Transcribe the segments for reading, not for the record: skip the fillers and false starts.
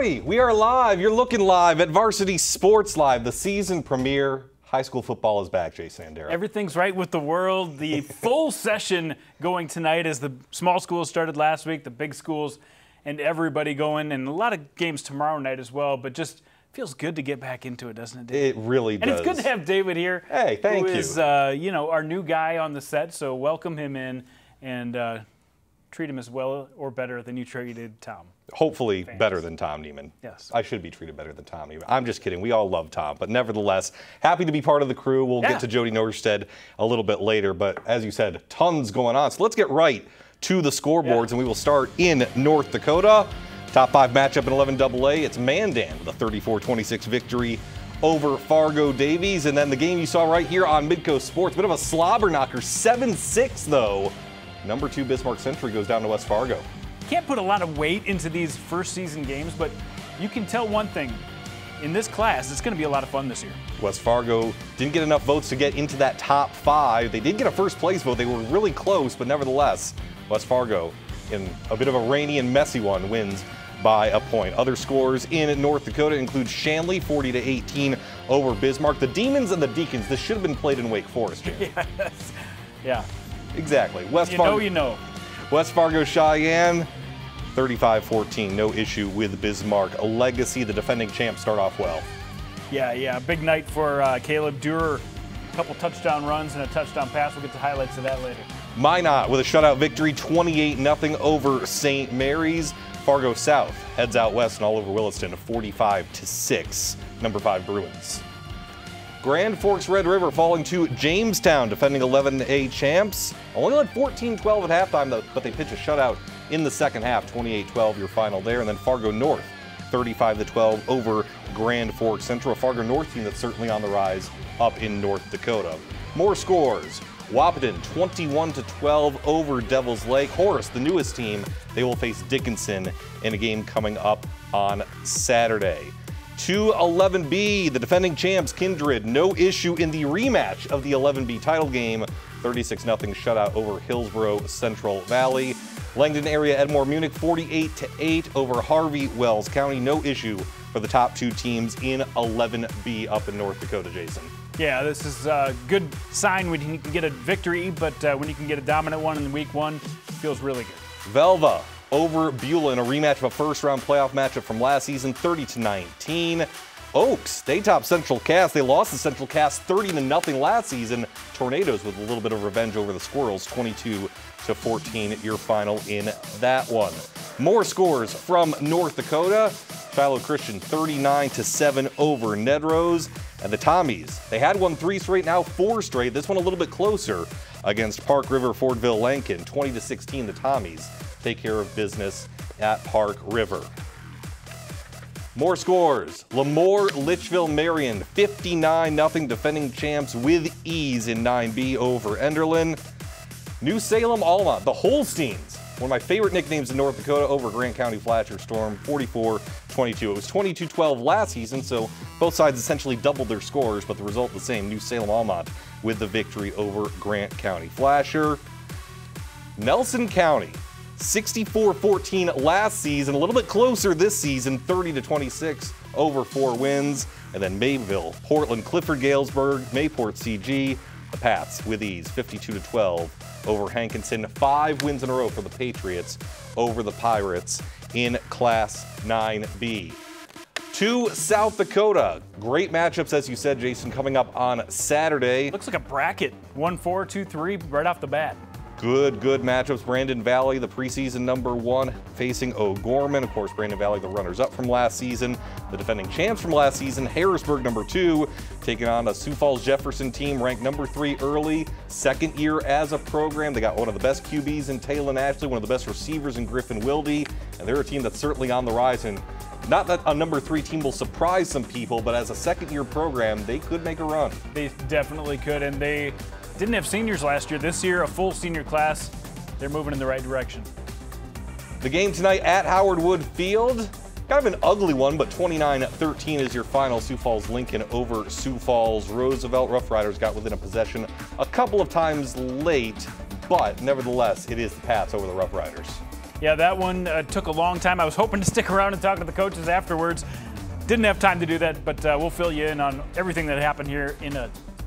Howdy, we are live. You're looking live at Varsity Sports Live. The season premiere. High school football is back, Jason Andera. Everything's right with the world. The full session going tonight as the small schools started last week, the big schools, and everybody going, and a lot of games tomorrow night as well. But just feels good to get back into it, doesn't it, David? It really does. And it's good to have David here. Hey, thank you. Who is, our new guy on the set, so welcome him in and treat him as well or better than you treated Tom. Hopefully better than Tom Neiman. Yes. I should be treated better than Tom Neiman. I'm just kidding. We all love Tom, but nevertheless, happy to be part of the crew. We'll get to Jody Norstead a little bit later, but as you said, tons going on. So let's get right to the scoreboards, and we will start in North Dakota. Top 5 matchup in 11AA. It's Mandan with a 34-26 victory over Fargo Davies, and then the game you saw right here on Midco Sports. Bit of a slobber knocker, 7-6 though. Number 2 Bismarck Century goes down to West Fargo. Can't put a lot of weight into these first season games, but you can tell one thing. In this class, it's going to be a lot of fun this year. West Fargo didn't get enough votes to get into that top 5. They did get a first place vote. They were really close, but nevertheless, West Fargo, in a bit of a rainy and messy one, wins by a point. Other scores in North Dakota include Stanley 40-18 over Bismarck. The Demons and the Deacons, this should have been played in Wake Forest, Jim. Yes. Yeah. Exactly. You know. West Fargo Cheyenne, 35-14. No issue with Bismarck. Legacy, the defending champs, start off well. Yeah. Big night for Caleb Durer. A couple touchdown runs and a touchdown pass. We'll get to highlights of that later. Minot with a shutout victory, 28-0 over St. Mary's. Fargo South heads out west and all over Williston, 45-6. Number 5 Bruins. Grand Forks Red River falling to Jamestown, defending 11A champs. Only led 14-12 at halftime, but they pitch a shutout in the second half, 28-12 your final there. And then Fargo North, 35-12 over Grand Forks Central. A Fargo North team that's certainly on the rise up in North Dakota. More scores. Wahpeton 21-12 over Devil's Lake. Horace, the newest team, they will face Dickinson in a game coming up on Saturday. To 11B, the defending champs Kindred, no issue in the rematch of the 11B title game. 36-0 shutout over Hillsboro Central Valley. Langdon area Edmore Munich 48-8 over Harvey Wells County. No issue for the top 2 teams in 11B up in North Dakota, Jason. Yeah, this is a good sign when you can get a victory, but when you can get a dominant one in week 1, it feels really good. Velva over Beulah in a rematch of a first-round playoff matchup from last season, 30-19. Oaks, they topped Central Cass. They lost to Central Cass 30-0 last season. Tornadoes with a little bit of revenge over the Squirrels, 22-14 your final in that one. More scores from North Dakota. Shiloh Christian 39-7 over Nedrose. And the Tommies, they had won 3 straight, now 4 straight. This one a little bit closer against Park River Fordville Lankin, 20-16 the Tommies take care of business at Park River. More scores. Lemoore Litchville Marion 59-0 defending champs with ease in 9B over Enderlin. New Salem Alma, the Holsteins, one of my favorite nicknames in North Dakota, over Grant County Fletcher Storm 44-22. It was 22-12 last season, so both sides essentially doubled their scores, but the result the same. New Salem Alma with the victory over Grant County Flasher. Nelson County 64-14 last season, a little bit closer this season, 30-26 over 4 wins. And then Mayville, Portland, Clifford, Galesburg, Mayport, CG, the Pats with ease, 52-12 over Hankinson. 5 wins in a row for the Patriots over the Pirates in Class 9B. To South Dakota, great matchups, as you said, Jason, coming up on Saturday. Looks like a bracket, 1-4, 2-3 right off the bat. Good matchups. Brandon Valley, the preseason number 1, facing O'Gorman. Of course, Brandon Valley, the runners-up from last season. The defending champs from last season, Harrisburg, number 2, taking on a Sioux Falls Jefferson team ranked number 3 early. Second year as a program. They got one of the best QBs in Taylon Ashley, one of the best receivers in Griffin Wilde. And they're a team that's certainly on the rise. And not that a number 3 team will surprise some people, but as a second-year program, they could make a run. They definitely could, and they didn't have seniors last year. This year, a full senior class. They're moving in the right direction. The game tonight at Howard Wood Field. Kind of an ugly one, but 29-13 is your final. Sioux Falls Lincoln over Sioux Falls Roosevelt. Rough Riders got within a possession a couple of times late, but nevertheless, it is the Pats over the Rough Riders. Yeah, that one took a long time. I was hoping to stick around and talk to the coaches afterwards. Didn't have time to do that, but we'll fill you in on everything that happened here in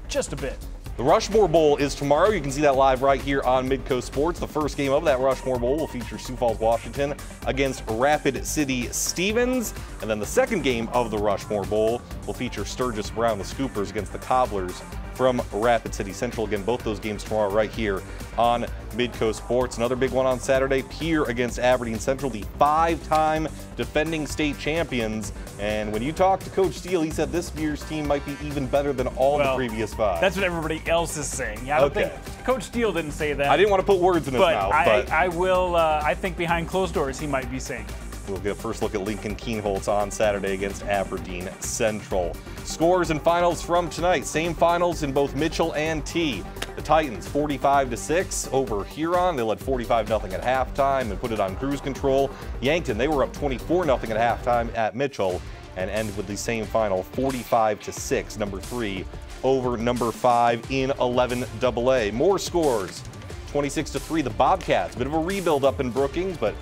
just a bit. The Rushmore Bowl is tomorrow. You can see that live right here on Midco Sports. The first game of that Rushmore Bowl will feature Sioux Falls, Washington against Rapid City Stevens. And then the second game of the Rushmore Bowl will feature Sturgis Brown, the Scoopers, against the Cobblers from Rapid City Central. Again, both those games tomorrow right here on Midco Sports. Another big one on Saturday, Pierre against Aberdeen Central, the 5-time defending state champions. And when you talk to Coach Steele, he said this year's team might be even better than all the previous 5. That's what everybody else is saying. I don't think Coach Steele didn't say that. I didn't want to put words in his mouth. But I will. I think behind closed doors he might be saying. We'll get a first look at Lincoln Keenholz on Saturday against Aberdeen Central. Scores and finals from tonight. Same finals in both Mitchell and T. The Titans 45-6 over Huron. They led 45-0 at halftime and put it on cruise control. Yankton, they were up 24-0 at halftime at Mitchell and end with the same final, 45-6, number 3 over number 5 in 11AA. More scores, 26-3, the Bobcats. Bit of a rebuild up in Brookings, but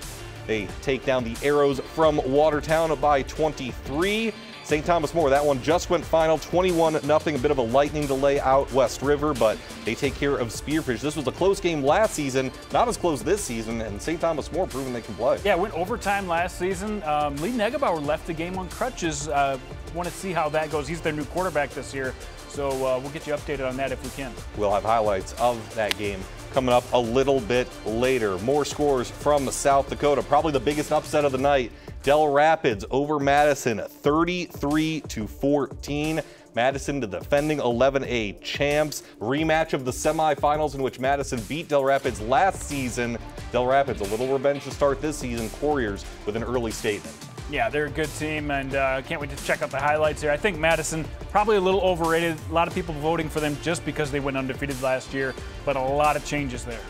they take down the Arrows from Watertown by 23. St. Thomas More, that one just went final, 21-0, a bit of a lightning delay out West River, but they take care of Spearfish. This was a close game last season, not as close this season, and St. Thomas More proving they can play. Yeah, went overtime last season. Lee Negebauer left the game on crutches. Want to see how that goes. He's their new quarterback this year, so we'll get you updated on that if we can. We'll have highlights of that game coming up a little bit later. More scores from South Dakota. Probably the biggest upset of the night. Dell Rapids over Madison, 33-14. Madison, the defending 11A champs. Rematch of the semifinals in which Madison beat Dell Rapids last season. Dell Rapids, a little revenge to start this season. Warriors with an early statement. Yeah, they're a good team, and can't wait to check out the highlights here. I think Madison, probably a little overrated. A lot of people voting for them just because they went undefeated last year, but a lot of changes there.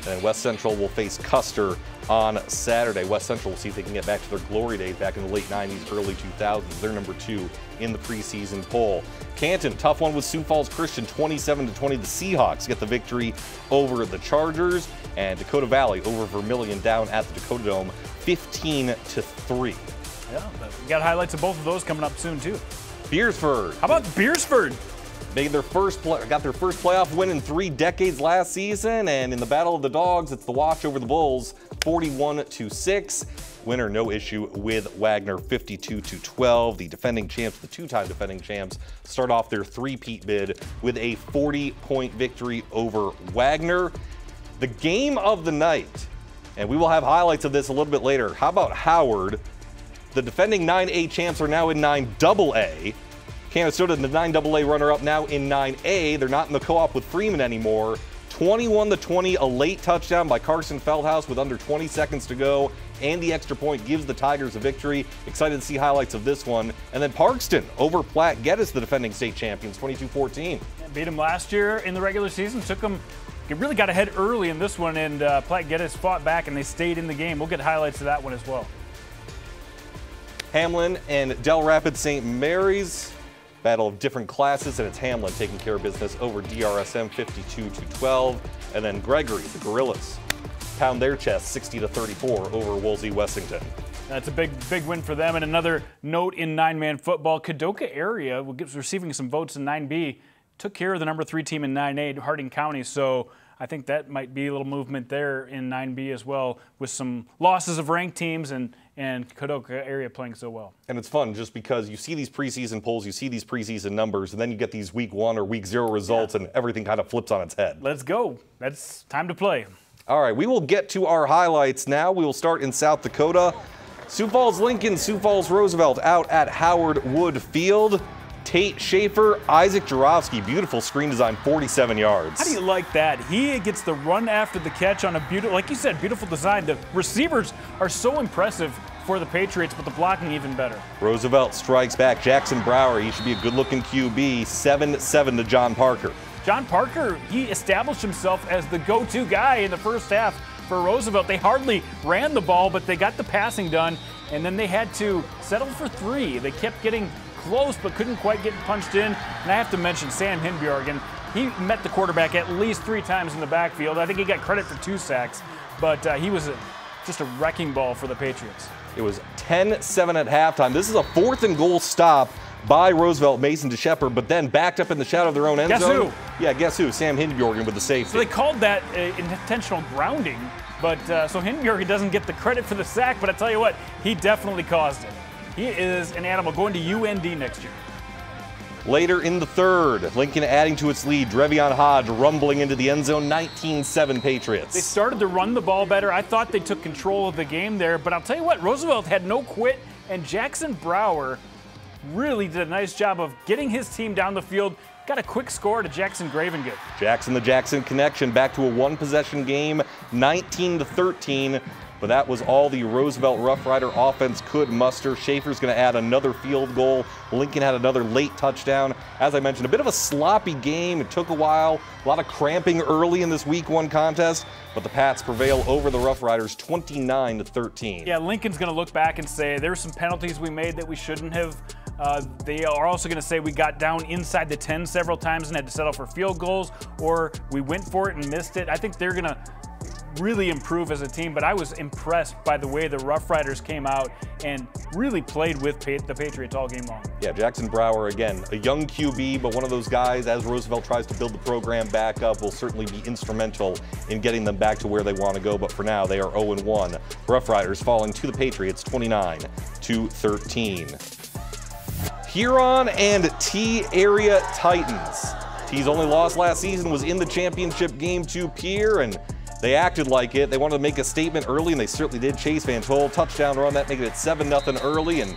And West Central will face Custer on Saturday. West Central will see if they can get back to their glory days back in the late 90s, early 2000s. They're number 2 in the preseason poll. Canton, tough one with Sioux Falls Christian, 27-20. The Seahawks get the victory over the Chargers. And Dakota Valley over Vermillion down at the Dakota Dome, 15-3. Yeah, but we got highlights of both of those coming up soon, too. Beersford. How about Beersford? Made their got their first playoff win in 3 decades last season, and in the Battle of the Dogs, it's the watch over the Bulls, 41-6. Winner, no issue with Wagner, 52-12. The defending champs, the 2-time defending champs, start off their three-peat bid with a 40-point victory over Wagner. The game of the night, and we will have highlights of this a little bit later. How about Howard? The defending 9A champs are now in 9AA. Canistota, the 9AA runner-up, now in 9A. They're not in the co-op with Freeman anymore. 21-20, a late touchdown by Carson Feldhaus with under 20 seconds to go, and the extra point gives the Tigers a victory. Excited to see highlights of this one. And then Parkston over Platte, get us the defending state champions, 22-14. Beat them last year in the regular season, took them. It really got ahead early in this one, and Platte Geddes fought back, and they stayed in the game. We'll get highlights of that one as well. Hamlin and Dell Rapids St. Mary's, battle of different classes, and it's Hamlin taking care of business over DRSM 52-12. And then Gregory, the Gorillas, pound their chest 60-34 over Wolsey Wessington. That's a big win for them. And another note in 9-man football, Kadoka area receiving some votes in 9B, took care of the number 3 team in 9A, Harding County. So I think that might be a little movement there in 9B as well, with some losses of ranked teams and Kadoka area playing so well. And it's fun just because you see these preseason polls, you see these preseason numbers, and then you get these week 1 or week 0 results, and everything kind of flips on its head. Let's go. That's time to play. All right, we will get to our highlights now. We will start in South Dakota. Sioux Falls Lincoln, Sioux Falls Roosevelt out at Howard Wood Field. Tate Schaefer, Isaac Jarofsky, beautiful screen design, 47 yards. How do you like that? He gets the run after the catch on a beautiful, like you said, beautiful design. The receivers are so impressive for the Patriots, but the blocking even better. Roosevelt strikes back. Jackson Brower, he should be a good-looking QB, 7-7 to John Parker. John Parker, he established himself as the go-to guy in the first half for Roosevelt. They hardly ran the ball, but they got the passing done, and then they had to settle for 3. They kept getting close, but couldn't quite get punched in. And I have to mention Sam Hinbjorgen. He met the quarterback at least 3 times in the backfield. I think he got credit for 2 sacks, but he was just a wrecking ball for the Patriots. It was 10-7 at halftime. This is a 4th and goal stop by Roosevelt, Mason to Shepherd, but then backed up in the shadow of their own end zone. Guess who? Yeah, guess who? Sam Hindbjorgen with the safety. So they called that intentional grounding, but so Hindbjorgen doesn't get the credit for the sack, but I tell you what, he definitely caused it. He is an animal going to UND next year. Later in the 3rd, Lincoln adding to its lead. Drevion Hodge rumbling into the end zone, 19-7 Patriots. They started to run the ball better. I thought they took control of the game there, but I'll tell you what, Roosevelt had no quit, and Jackson Brower really did a nice job of getting his team down the field. Got a quick score to Jackson Gravengood. Jackson, the Jackson connection, back to a 1-possession game, 19-13. But that was all the Roosevelt Rough Rider offense could muster. Schaefer's going to add another field goal. Lincoln had another late touchdown. As I mentioned, a bit of a sloppy game. It took a while. A lot of cramping early in this Week 1 contest. But the Pats prevail over the Rough Riders 29-13. Yeah, Lincoln's going to look back and say there were some penalties we made that we shouldn't have. They are also going to say we got down inside the 10 several times and had to settle for field goals, or we went for it and missed it. I think they're going to really improve as a team, but I was impressed by the way the Rough Riders came out and really played with the Patriots all game long. Yeah, Jackson Brower, again, a young QB, but one of those guys, as Roosevelt tries to build the program back up, will certainly be instrumental in getting them back to where they want to go. But for now, they are 0-1. Rough Riders falling to the Patriots 29-13. Huron and T area Titans. T's only loss last season was in the championship game to Pierre, and they acted like it. They wanted to make a statement early, and they certainly did. Chase Van Tol, touchdown run, that making it 7-0 early, and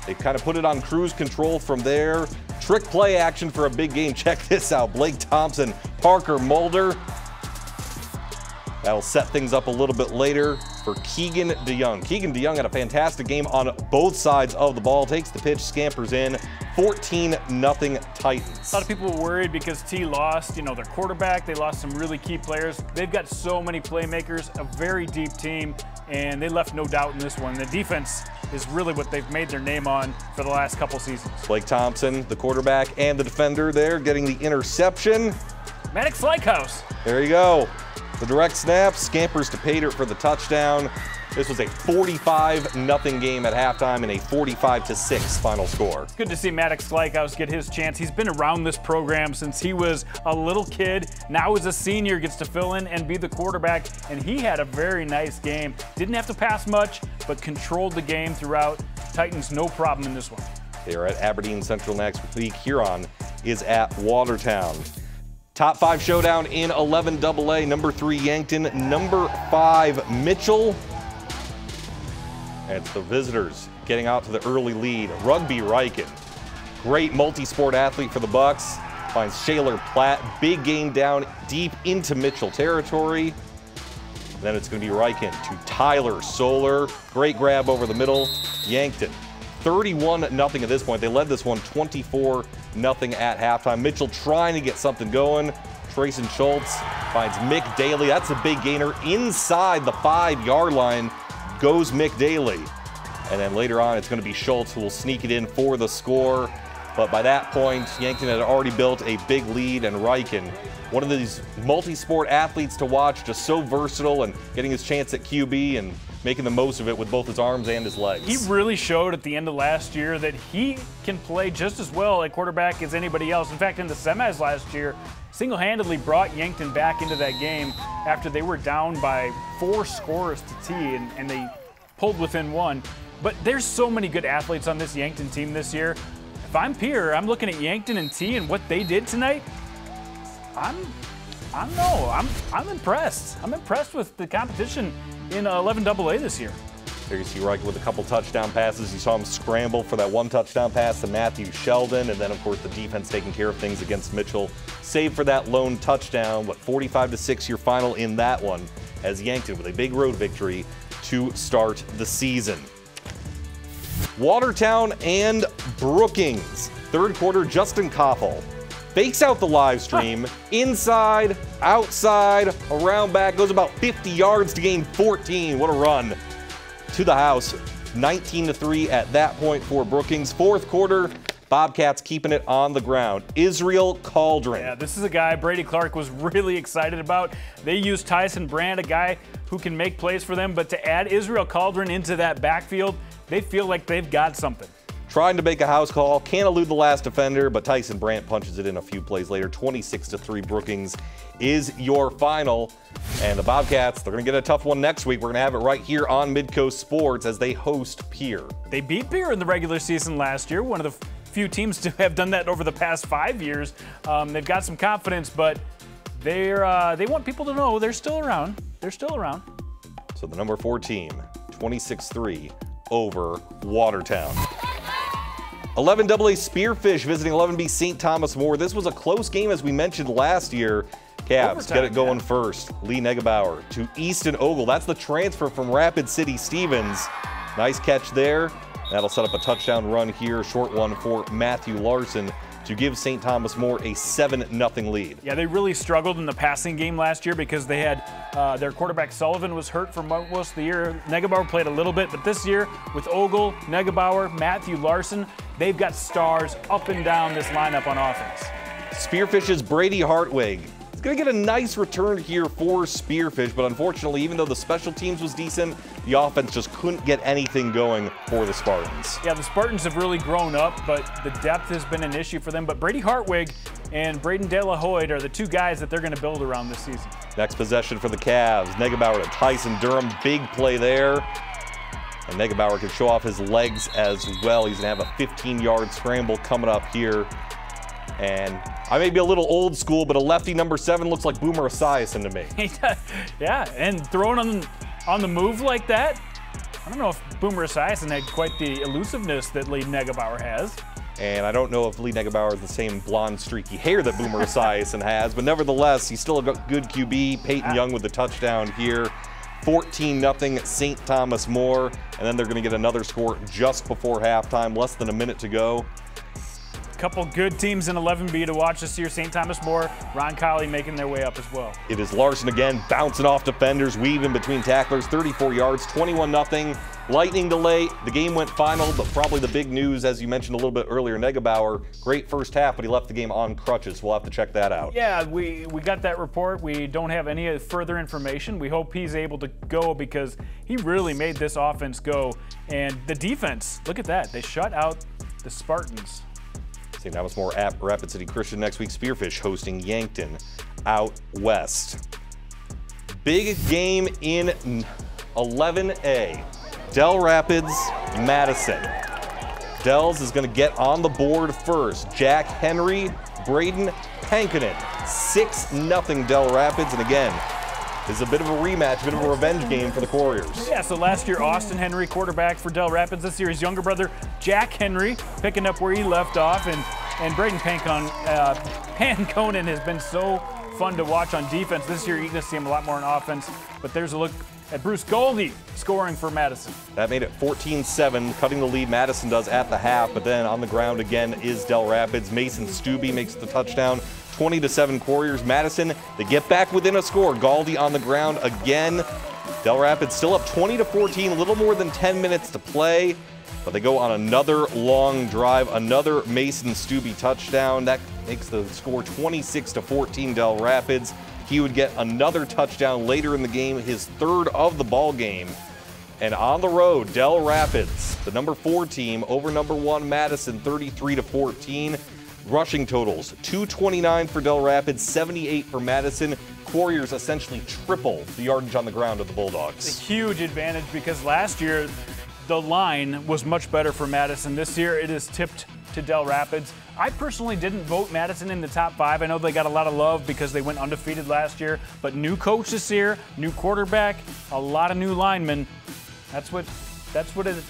they kind of put it on cruise control from there. Trick play action for a big game. Check this out. Blake Thompson, Parker Mulder. That'll set things up a little bit later for Keegan DeYoung. Keegan DeYoung had a fantastic game on both sides of the ball. Takes the pitch, scampers in. 14-0 Titans. A lot of people were worried because T lost, their quarterback. They lost some really key players. They've got so many playmakers, a very deep team, and they left no doubt in this one. The defense is really what they've made their name on for the last couple seasons. Blake Thompson, the quarterback and the defender there, getting the interception. Maddox Slykehouse. There you go. The direct snap, scampers to Pater for the touchdown. This was a 45-0 game at halftime and a 45-6 final score. It's good to see Maddox Slykehouse get his chance. He's been around this program since he was a little kid. Now as a senior, gets to fill in and be the quarterback, and he had a very nice game. Didn't have to pass much, but controlled the game throughout. Titans, no problem in this one. They are at Aberdeen Central next week. Huron is at Watertown. Top 5 showdown in 11AA. Number 3 Yankton, number 5 Mitchell. And it's the visitors getting out to the early lead. Rugby Riken, great multi-sport athlete for the Bucks. Finds Shaler Platte, big game down deep into Mitchell territory. Then it's going to be Riken to Tyler Solar. Great grab over the middle. Yankton, 31-0 at this point. They led this one 24-0 at halftime. Mitchell trying to get something going. Trayson Schultz finds Mick Daly. That's a big gainer inside the 5-yard line. Goes Mick Daly. And then later on, it's going to be Schultz who will sneak it in for the score. But by that point, Yankton had already built a big lead, and Riken, one of these multi-sport athletes to watch, just so versatile and getting his chance at QB and making the most of it with both his arms and his legs. He really showed at the end of last year that he can play just as well at quarterback as anybody else. In fact, in the semis last year, single-handedly brought Yankton back into that game after they were down by 4 scores to T, and they pulled within 1. But there's so many good athletes on this Yankton team this year. If I'm Pierre, I'm looking at Yankton and T and what they did tonight. I'm impressed. I'm impressed with the competition in 11AA this year. There you see Riken with a couple touchdown passes. You saw him scramble for that 1 touchdown pass to Matthew Sheldon, and then of course the defense taking care of things against Mitchell. Save for that lone touchdown. 45-6 your final in that one, as Yankton with a big road victory to start the season. Watertown and Brookings. 3rd quarter, Justin Koffel fakes out the live stream, inside, outside, around back, goes about 50 yards to gain 14. What a run to the house. 19-3 at that point for Brookings. 4th quarter, Bobcats keeping it on the ground. Israel Cauldron. Yeah, this is a guy Brady Clark was really excited about. They used Tyson Brand, a guy who can make plays for them, but to add Israel Cauldron into that backfield, they feel like they've got something. Trying to make a house call, can't elude the last defender, but Tyson Brandt punches it in a few plays later. 26-3 Brookings is your final. And the Bobcats, they're going to get a tough one next week. We're going to have it right here on Midco Sports as they host Pierre. They beat Pierre in the regular season last year, one of the few teams to have done that over the past 5 years. They've got some confidence, but they want people to know they're still around. They're still around. So the number 4 team, 26-3 over Watertown. 11AA Spearfish visiting 11B St. Thomas More. This was a close game, as we mentioned last year. Cavs Overtime, get it going first. Lee Negebauer to Easton Ogle. That's the transfer from Rapid City Stevens. Nice catch there. That'll set up a touchdown run here. Short one for Matthew Larson to give St. Thomas More a 7-0 lead. Yeah, they really struggled in the passing game last year because they had their quarterback Sullivan was hurt for most of the year. Negebauer played a little bit, but this year with Ogle, Negebauer, Matthew Larson, they've got stars up and down this lineup on offense. Spearfish's Brady Hartwig. He's going to get a nice return here for Spearfish, but unfortunately, even though the special teams was decent, the offense just couldn't get anything going for the Spartans. Yeah, the Spartans have really grown up, but the depth has been an issue for them. But Brady Hartwig and Braden De La Hoyd are the two guys that they're going to build around this season. Next possession for the Cavs. Negebauer to Tyson Durham. Big play there. And Negebauer can show off his legs as well. He's going to have a 15-yard scramble coming up here. And I may be a little old school, but a lefty number 7 looks like Boomer Esiason to me. Yeah, and throwing on the move like that, I don't know if Boomer Esiason had quite the elusiveness that Lee Negebauer has. And I don't know if Lee Negebauer has the same blonde, streaky hair that Boomer Esiason has, but nevertheless, he's still a good QB. Peyton Young with the touchdown here. 14-0 St. Thomas More, and then they're going to get another score just before halftime, less than a minute to go. Couple good teams in 11B to watch this year. St. Thomas More, Ron Colley making their way up as well. It is Larson again, bouncing off defenders, weaving between tacklers, 34 yards, 21-0. Lightning delay. The game went final, but probably the big news, as you mentioned a little bit earlier, Negebauer, great first half, but he left the game on crutches. We'll have to check that out. Yeah, we got that report. We don't have any further information. We hope he's able to go because he really made this offense go. And the defense, look at that. They shut out the Spartans. St. Thomas More at Rapid City Christian next week. Spearfish hosting Yankton out west. Big game in 11A. Dell Rapids, Madison. Dells is going to get on the board first. Jack Henry, Braden Pankonen. 6-0 Dell Rapids. And again, this is a bit of a rematch, a bit of a revenge game for the Couriers. Yeah, so last year, Austin Henry, quarterback for Dell Rapids. This year, his younger brother, Jack Henry, picking up where he left off. And Braden Pankonen has been so fun to watch on defense. This year, you're going to see him a lot more on offense. But there's a look at Bruce Goldie scoring for Madison. That made it 14-7, cutting the lead Madison does at the half. But then on the ground again is Dell Rapids. Mason Stubbe makes the touchdown. 20-7 Couriers. Madison, they get back within a score. Galdi on the ground again. Dell Rapids still up 20-14, a little more than 10 minutes to play. But they go on another long drive, another Mason Stubbe touchdown. That makes the score 26-14 Dell Rapids. He would get another touchdown later in the game, his third of the ball game. And on the road, Dell Rapids, the number 4 team, over number 1 Madison, 33-14. Rushing totals, 229 for Dell Rapids, 78 for Madison. Couriers essentially triple the yardage on the ground of the Bulldogs. It's a huge advantage because last year the line was much better for Madison. This year it is tipped to Dell Rapids. I personally didn't vote Madison in the top 5. I know they got a lot of love because they went undefeated last year, but new coach this year, new quarterback, a lot of new linemen. That's what it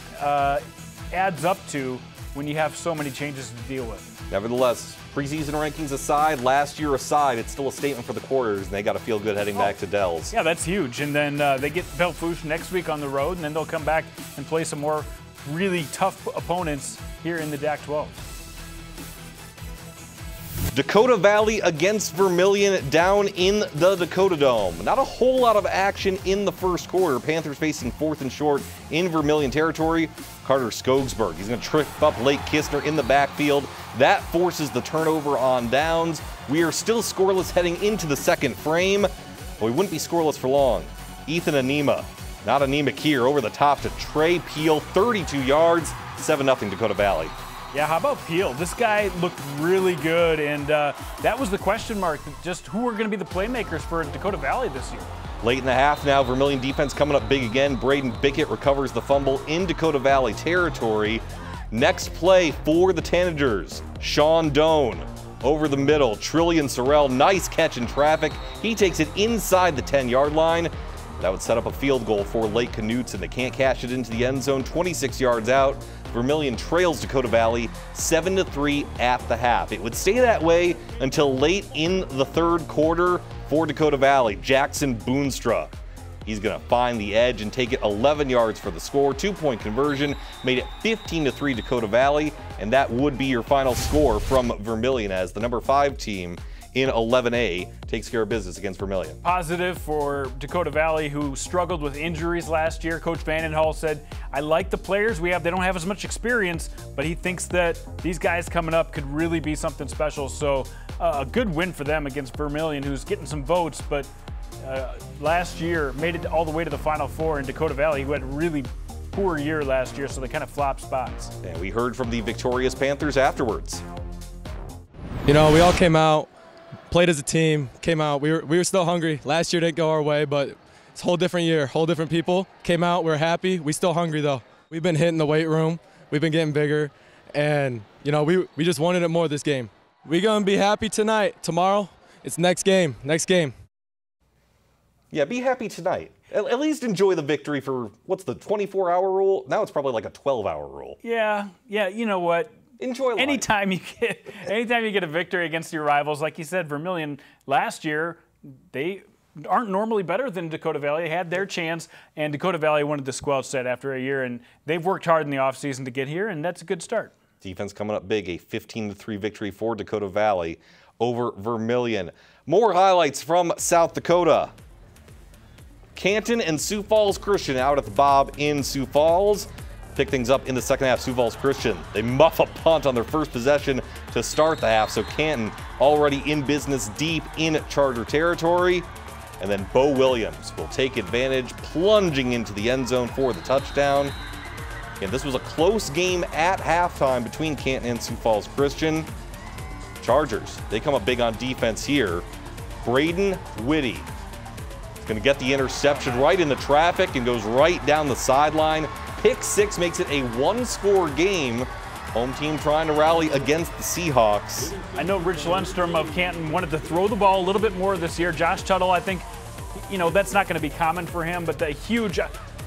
adds up to when you have so many changes to deal with. Nevertheless, preseason rankings aside, last year aside, it's still a statement for the Couriers, and they got to feel good heading back to Dells. Yeah, that's huge. And then they get Belfouche next week on the road, and then they'll come back and play some more really tough opponents here in the DAC-12. Dakota Valley against Vermillion down in the Dakota Dome. Not a whole lot of action in the first quarter. Panthers facing 4th and short in Vermillion territory. Carter Skogsberg. He's going to trip up Lake Kistner in the backfield. That forces the turnover on downs. We are still scoreless heading into the second frame, but we wouldn't be scoreless for long. Ethan Anema, not anemic here, over the top to Trey Peel, 32 yards, 7-0 Dakota Valley. Yeah, how about Peel? This guy looked really good, and that was the question mark, just who are going to be the playmakers for Dakota Valley this year. Late in the half now, Vermillion defense coming up big again. Braden Bickett recovers the fumble in Dakota Valley territory. Next play for the Tanagers, Sean Doan over the middle. Trillian Sorrell, nice catch in traffic. He takes it inside the 10-yard line. That would set up a field goal for Lake Knutson. They can't cash it into the end zone, 26 yards out. Vermillion trails Dakota Valley 7-3 at the half. It would stay that way until late in the third quarter for Dakota Valley. Jackson Boonstra, he's going to find the edge and take it 11 yards for the score. 2-point conversion made it 15-3 Dakota Valley, and that would be your final score from Vermillion as the number 5 team in 11A takes care of business against Vermillion. Positive for Dakota Valley, who struggled with injuries last year. Coach Vandenhall said, I like the players we have. They don't have as much experience, but he thinks that these guys coming up could really be something special. So a good win for them against Vermillion, who's getting some votes, but last year made it all the way to the Final Four in Dakota Valley, who had a really poor year last year, so they kind of flopped spots. And we heard from the victorious Panthers afterwards. You know, we all came out, played as a team, came out. We were still hungry. Last year didn't go our way, but it's a whole different year, whole different people. Came out, we're happy. We still hungry though. We've been hitting the weight room. We've been getting bigger, and you know, we just wanted it more this game. We're gonna be happy tonight. Tomorrow, it's next game. Next game. Yeah, be happy tonight. At least enjoy the victory for, what's the 24-hour rule? Now it's probably like a 12-hour rule. Yeah, you know what? Enjoy life. Anytime you get a victory against your rivals, like you said, Vermillion last year, they aren't normally better than Dakota Valley. They had their chance, and Dakota Valley wanted to squelch that after a year, and they've worked hard in the offseason to get here, and that's a good start. Defense coming up big, a 15-3 victory for Dakota Valley over Vermillion. More highlights from South Dakota. Canton and Sioux Falls Christian out at the Bob in Sioux Falls. Pick things up in the second half. Sioux Falls Christian, they muff a punt on their first possession to start the half, so Canton already in business deep in Charter territory. And then Bo Williams will take advantage, plunging into the end zone for the touchdown. And this was a close game at halftime between Canton and Sioux Falls Christian. Chargers, they come up big on defense here. Braden Whitty is going to get the interception right in the traffic and goes right down the sideline. Pick 6 makes it a one-score game. Home team trying to rally against the Seahawks. I know Rich Lundstrom of Canton wanted to throw the ball a little bit more this year. Josh Tuttle, I think, you know, that's not going to be common for him, but a huge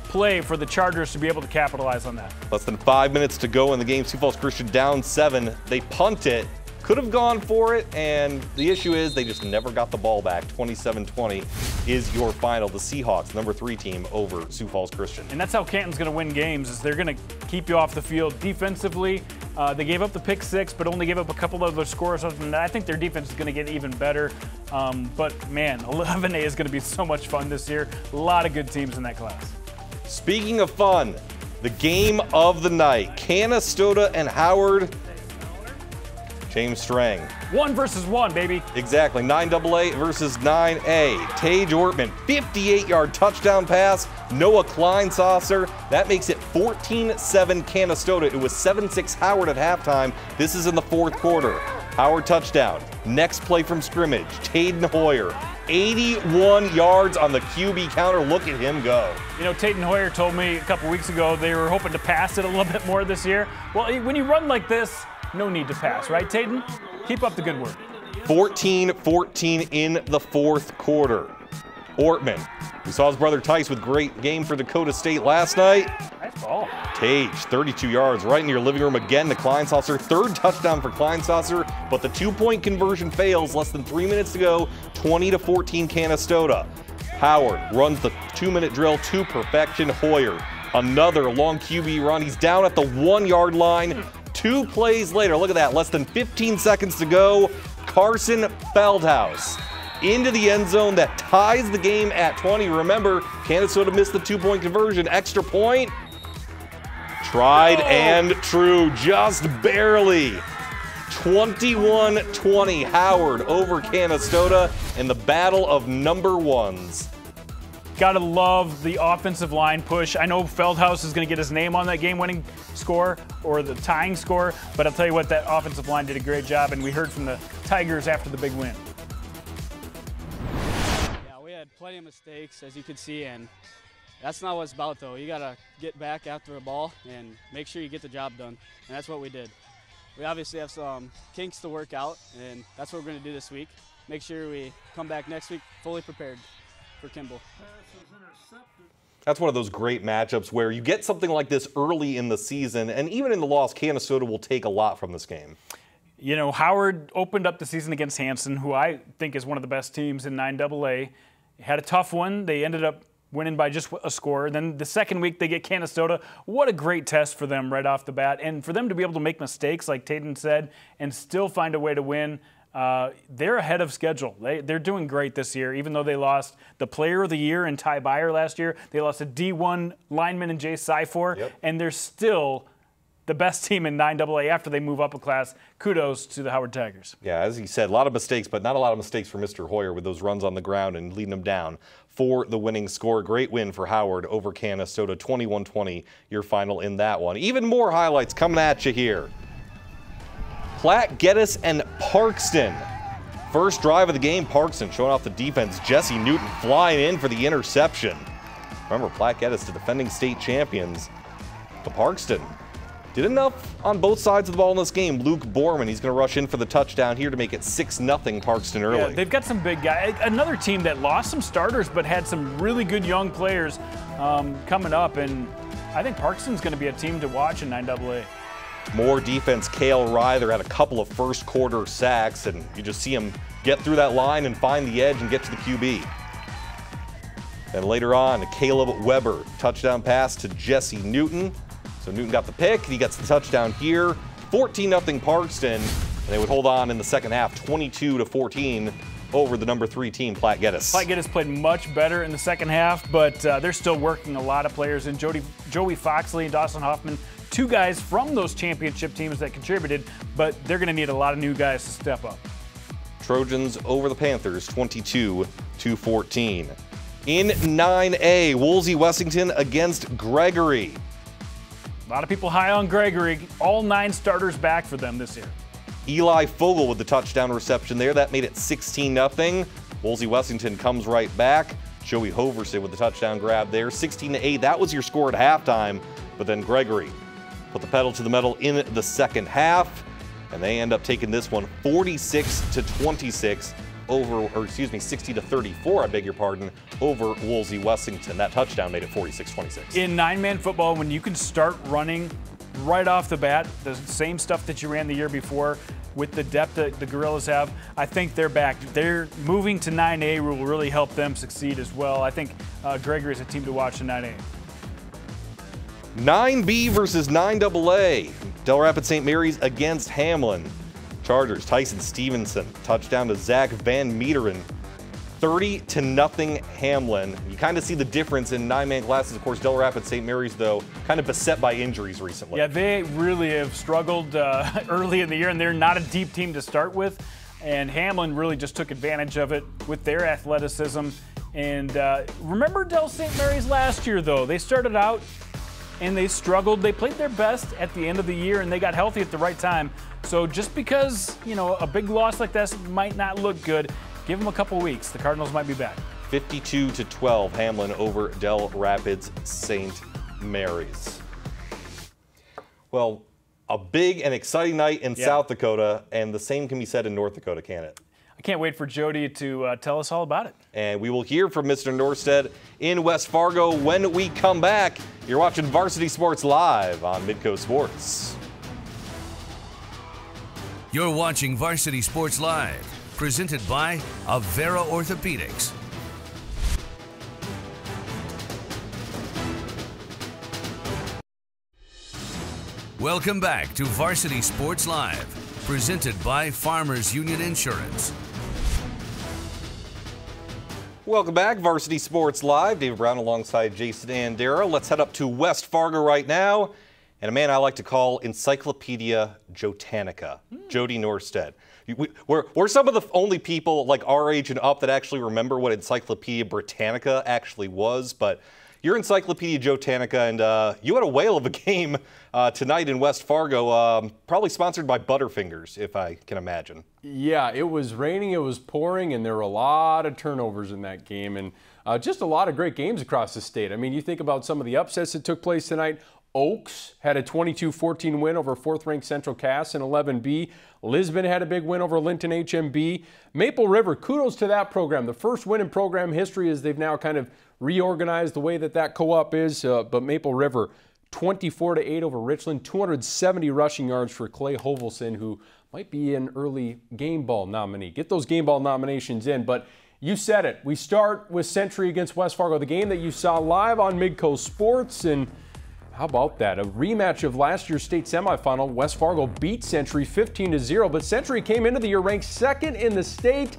play for the Chargers to be able to capitalize on that. Less than 5 minutes to go in the game. Sioux Falls Christian down 7. They punt it. Could have gone for it, and the issue is they just never got the ball back. 27-20 is your final. The Seahawks, number 3 team, over Sioux Falls Christian. And that's how Canton's going to win games, is they're going to keep you off the field defensively. They gave up the pick 6, but only gave up a couple other scores. And I think their defense is going to get even better. But man, 11A is going to be so much fun this year. A lot of good teams in that class. Speaking of fun, the game of the night, Canistota and Howard. James Strang. 1 versus 1, baby. Exactly, 9AA versus 9A. Tage Ortman, 58-yard touchdown pass. Noah Kleinsasser. That makes it 14-7 Canistota. It was 7-6 Howard at halftime. This is in the fourth quarter. Howard touchdown. Next play from scrimmage, Tayden Hoyer. 81 yards on the QB counter. Look at him go. You know, Tayden Hoyer told me a couple weeks ago they were hoping to pass it a little bit more this year. Well, when you run like this, no need to pass, right, Tayden? Keep up the good work. 14-14 in the fourth quarter. Ortman, we saw his brother Tice with great game for Dakota State last night. Nice ball. Tage, 32 yards, right in your living room again to Kleinsasser. Third touchdown for Kleinsasser, but the 2-point conversion fails. Less than 3 minutes to go, 20-14 Canistota. Howard runs the 2-minute drill to perfection. Hoyer, another long QB run. He's down at the 1-yard line. 2 plays later, look at that, less than 15 seconds to go. Carson Feldhaus into the end zone. That ties the game at 20. Remember, Canistota missed the 2-point conversion. Extra point. Tried and true, just barely. 21-20 Howard over Canistota in the battle of number ones. Gotta love the offensive line push. I know Feldhaus is going to get his name on that game-winning score or the tying score, but I'll tell you what, that offensive line did a great job, and we heard from the Tigers after the big win. Yeah, we had plenty of mistakes, as you can see, and that's not what it's about, though. You got to get back after a ball and make sure you get the job done, and that's what we did. We obviously have some kinks to work out, and that's what we're going to do this week. Make sure we come back next week fully prepared for Kimball. That's one of those great matchups where you get something like this early in the season, and even in the loss, Canistota will take a lot from this game. You know, Howard opened up the season against Hanson, who I think is one of the best teams in 9AA. Had a tough one. They ended up winning by just a score. Then the second week they get Canistota. What a great test for them right off the bat. And for them to be able to make mistakes, like Tayden said, and still find a way to win, they're ahead of schedule. They're doing great this year, even though they lost the player of the year in Ty Byer last year. They lost a D1 lineman in Jay Syfor, and they're still the best team in 9AA after they move up a class. Kudos to the Howard Tigers. Yeah, as he said, a lot of mistakes, but not a lot of mistakes for Mr. Hoyer with those runs on the ground and leading them down for the winning score. Great win for Howard over Canistota, 21-20, your final in that one. Even more highlights coming at you here. Platte, Geddes, and Parkston. First drive of the game, Parkston showing off the defense. Jesse Newton flying in for the interception. Remember, Platte, Geddes, the defending state champions. But Parkston did enough on both sides of the ball in this game. Luke Borman, he's going to rush in for the touchdown here to make it 6-0 Parkston early. Yeah, they've got some big guys. Another team that lost some starters but had some really good young players coming up, and I think Parkston's going to be a team to watch in 9AA. More defense. Cale Ryther had a couple of first quarter sacks, and you just see him get through that line and find the edge and get to the QB. Then later on, Caleb Weber, touchdown pass to Jesse Newton. So Newton got the pick, he gets the touchdown here. 14-0 Parkston, and they would hold on in the second half, 22-14 over the number 3 team, Platte Geddes. Platte Geddes played much better in the second half, but they're still working a lot of players in. Joey Foxley and Dawson Hoffman, 2 guys from those championship teams that contributed, but they're going to need a lot of new guys to step up. Trojans over the Panthers, 22-14. In 9A, Woolsey Wessington against Gregory. A lot of people high on Gregory. All 9 starters back for them this year. Eli Fogel with the touchdown reception there. That made it 16-0. Woolsey Wessington comes right back. Joey Hoverson with the touchdown grab there. 16-8. That was your score at halftime. But then Gregory put the pedal to the metal in the second half. And they end up taking this one 46-26 over, or excuse me, 60-34, I beg your pardon, over Woolsey Wessington. That touchdown made it 46-26. In 9-man football, when you can start running right off the bat, the same stuff that you ran the year before with the depth that the Gorillas have, I think they're back. They're moving to 9A will really help them succeed as well. I think Gregory is a team to watch in 9A. 9B versus 9AA. Del Rapids St. Mary's against Hamlin. Chargers, Tyson Stevenson, touchdown to Zach Van Meeteren. 30-0 Hamlin. You kind of see the difference in 9-man classes. Of course, Del Rapids St. Mary's, though, kind of beset by injuries recently. Yeah, they really have struggled early in the year, and they're not a deep team to start with. And Hamlin really just took advantage of it with their athleticism. And remember Del St. Mary's last year, though. They started out and they struggled. They played their best at the end of the year, and they got healthy at the right time. So just because, you know, a big loss like this might not look good, give them a couple weeks. The Cardinals might be back. 52-12, Hamlin over Del Rapids St. Mary's. Well, a big and exciting night in South Dakota, and the same can be said in North Dakota, can it? I can't wait for Jody to tell us all about it. And we will hear from Mr. Norstead in West Fargo when we come back. You're watching Varsity Sports Live on Midco Sports. You're watching Varsity Sports Live, presented by Avera Orthopedics. Welcome back to Varsity Sports Live, presented by Farmers Union Insurance. Welcome back, Varsity Sports Live. David Brown alongside Jason Andera. Let's head up to West Fargo right now and a man I like to call Encyclopedia Jotanica, Jody Norstead. We're some of the only people like our age and up that actually remember what Encyclopedia Britannica actually was, but you're Encyclopedia Jotanica, and you had a whale of a game tonight in West Fargo, probably sponsored by Butterfingers, if I can imagine. Yeah, it was raining, it was pouring, and there were a lot of turnovers in that game, and just a lot of great games across the state. I mean, you think about some of the upsets that took place tonight. Oaks had a 22-14 win over 4th-ranked Central Cass in 11B. Lisbon had a big win over Linton HMB. Maple River, kudos to that program. The first win in program history as they've now kind of reorganized the way that co-op is. But Maple River, 24-8 over Richland, 270 rushing yards for Clay Hovelson, who might be an early game ball nominee. Get those game ball nominations in. But you said it. We start with Century against West Fargo, the game that you saw live on Midco Sports. And how about that? A rematch of last year's state semifinal. West Fargo beat Century 15-0, but Century came into the year ranked 2nd in the state.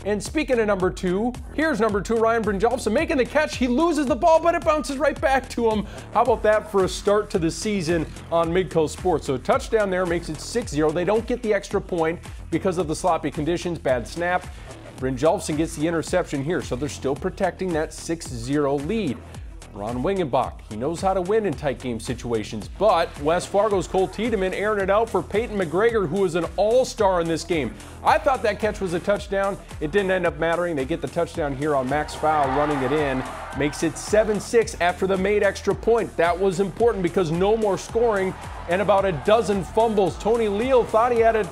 And speaking of number 2, here's number 2, Ryan Brynjolfsson making the catch. He loses the ball, but it bounces right back to him. How about that for a start to the season on Midco Sports? So a touchdown there makes it 6-0. They don't get the extra point because of the sloppy conditions, bad snap. Brynjolfsson gets the interception here, so they're still protecting that 6-0 lead. Ron Wingenbach, he knows how to win in tight game situations, but West Fargo's Cole Tiedemann airing it out for Peyton McGregor, who is an all-star in this game. I thought that catch was a touchdown. It didn't end up mattering. They get the touchdown here on Max Fowl running it in. Makes it 7-6 after the made extra point. That was important because no more scoring and about a dozen fumbles. Tony Leal thought he had a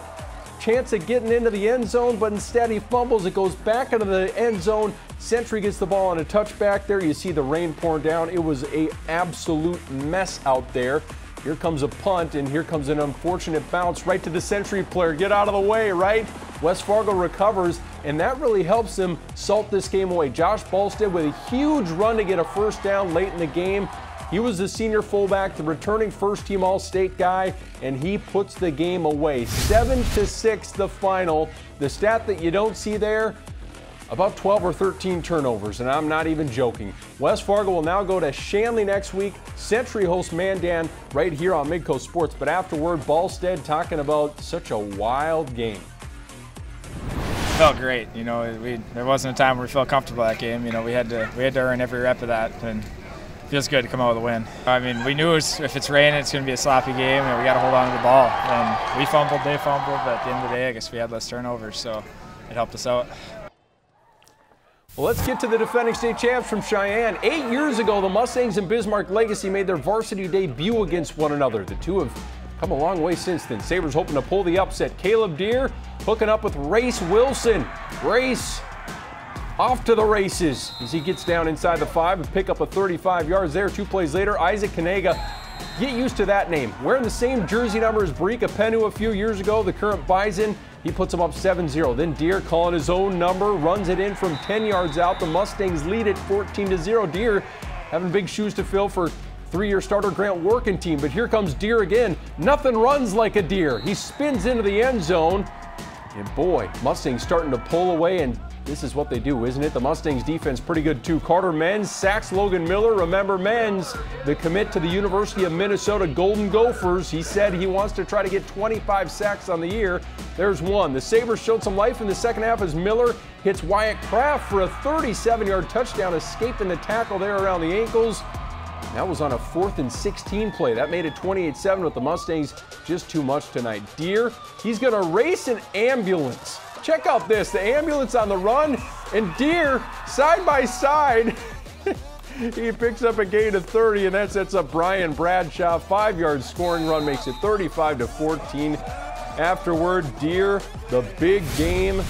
chance at getting into the end zone, but instead he fumbles. It goes back into the end zone. Century gets the ball on a touchback there. You see the rain pouring down. It was an absolute mess out there. Here comes a punt, and here comes an unfortunate bounce right to the Century player. Get out of the way, right? West Fargo recovers, and that really helps them salt this game away. Josh Balstead with a huge run to get a first down late in the game. He was the senior fullback, the returning first-team All-State guy, and he puts the game away. 7-6 the final. The stat that you don't see there, about 12 or 13 turnovers, and I'm not even joking. West Fargo will now go to Shanley next week. Century hosts Mandan right here on Midco Sports. But afterward, Balstead talking about such a wild game. Felt great. You know, there wasn't a time where we felt comfortable that game. You know, we had to earn every rep of that, and it feels good to come out with a win. I mean, we knew if it's raining, it's going to be a sloppy game, and we got to hold on to the ball. And we fumbled, they fumbled, but at the end of the day, I guess we had less turnovers, so it helped us out. Well, let's get to the defending state champs from Cheyenne. 8 years ago, the Mustangs and Bismarck Legacy made their varsity debut against one another. The two have come a long way since then. Sabres hoping to pull the upset. Caleb Deere hooking up with Race Wilson. Race off to the races as he gets down inside the 5 and pick up a 35 yards there. 2 plays later, Isaac Kanega. Get used to that name. Wearing the same jersey number as Barika Penu a few years ago, the current Bison. He puts him up 7-0. Then Deere calling his own number, runs it in from 10 yards out. The Mustangs lead it 14-0. Deere having big shoes to fill for 3-year starter Grant Working team. But here comes Deere again. Nothing runs like a Deere. He spins into the end zone. And boy, Mustangs starting to pull away, and this is what they do, isn't it? The Mustangs defense pretty good too. Carter Menz sacks Logan Miller. Remember Menz, the commit to the University of Minnesota Golden Gophers. He said he wants to try to get 25 sacks on the year. There's one. The Sabres showed some life in the second half as Miller hits Wyatt Kraft for a 37-yard touchdown, escaping the tackle there around the ankles. That was on a 4th and 16 play. That made it 28-7 with the Mustangs. Just too much tonight. Deere, he's going to race an ambulance. Check out this, the ambulance on the run, and Deere side by side. He picks up a gain of 30, and that sets up Brian Bradshaw. 5-yard scoring run makes it 35-14. Afterward, Deere, the big game.